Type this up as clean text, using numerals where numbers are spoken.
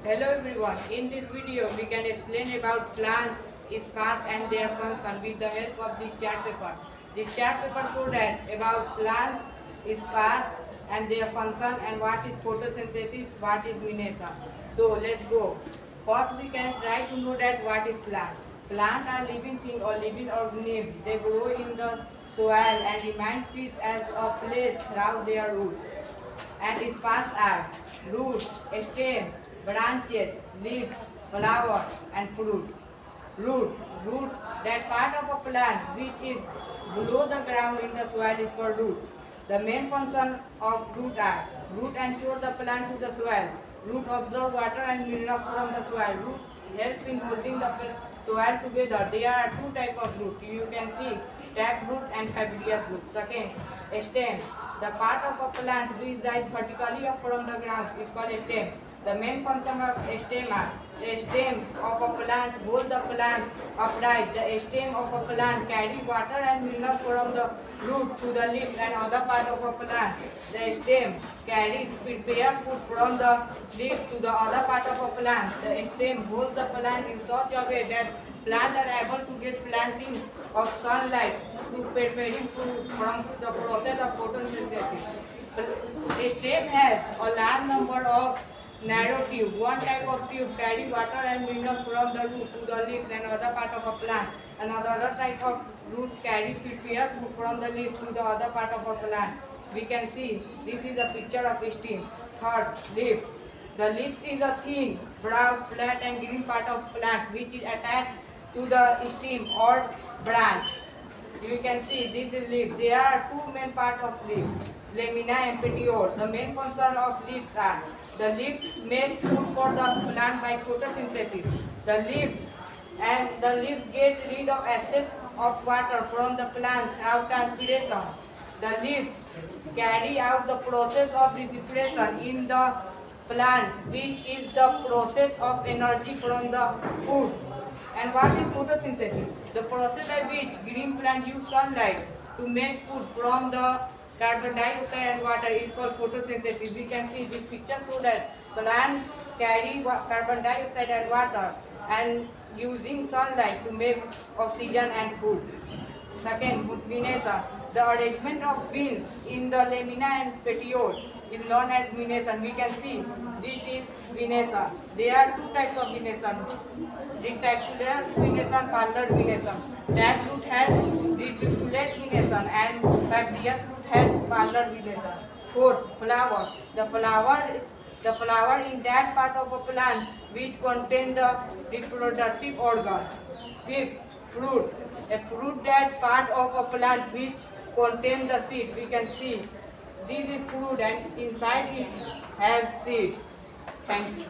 Hello everyone. In this video, we can explain about plants, spas and their function with the help of the chart paper. This chart paper shows that about plants, spas and their function and what is photosynthesis, what is luminescence. So let's go. First, we can try to know that what is plant. Plants are living things or living organisms. They grow in the soil and remain trees as a place throughout their roots. And its parts are roots, stem, branches, leaves, flower, and fruit. Root, root, that part of a plant which is below the ground in the soil is called root. The main function of root are root ensure the plant to the soil. Root absorb water and minerals from the soil. Root helps in holding the soil together. There are two types of root. You can see tap root and fibrous root. Second, stem. The part of a plant which rises vertically up from the ground is called stem. The main function of stem are the stem of a plant hold the plant upright. The stem of a plant carry water and minerals from the root to the leaf and other part of a plant. The stem carries prepare food from the leaf to the other part of a plant. The stem holds the plant in such a way that plants are able to get planting of sunlight to preparing food from the process of photosynthesis. A stem has a large number of narrow tube. One type of tube carry water and minerals from the root to the leaf and other part of a plant. Another type of root carry prepare food from the leaf to the other part of a plant. We can see this is a picture of stem. Third, leaf. The leaf is a thin, brown, flat and green part of plant which is attached to the stem or branch. You can see this is leaf. There are two main parts of leaf, lamina and petiole. The main function of leaves are the leaves make food for the plant by photosynthesis. The leaves get rid of excess of water from the plant through transpiration. The leaves carry out the process of respiration in the plant, which is the process of energy from the food. And what is photosynthesis? The process by which green plant use sunlight to make food from the carbon dioxide and water is called photosynthesis. We can see this picture show that plant carry carbon dioxide and water and using sunlight to make oxygen and food. Second, luminescence. The arrangement of veins in the lamina and petiole is known as luminescence. We can see this is luminescence. There are two types of luminescence. Rectangular luminescence, parallel luminescence. That root had reticulate luminescence and fibrous root had parallel luminescence. Fourth, flower. The flower in that part of a plant which contain the reproductive organ. Fifth, fruit. A fruit that part of a plant which contain the seed. We can see this is fruit and inside it has seed. Thank you.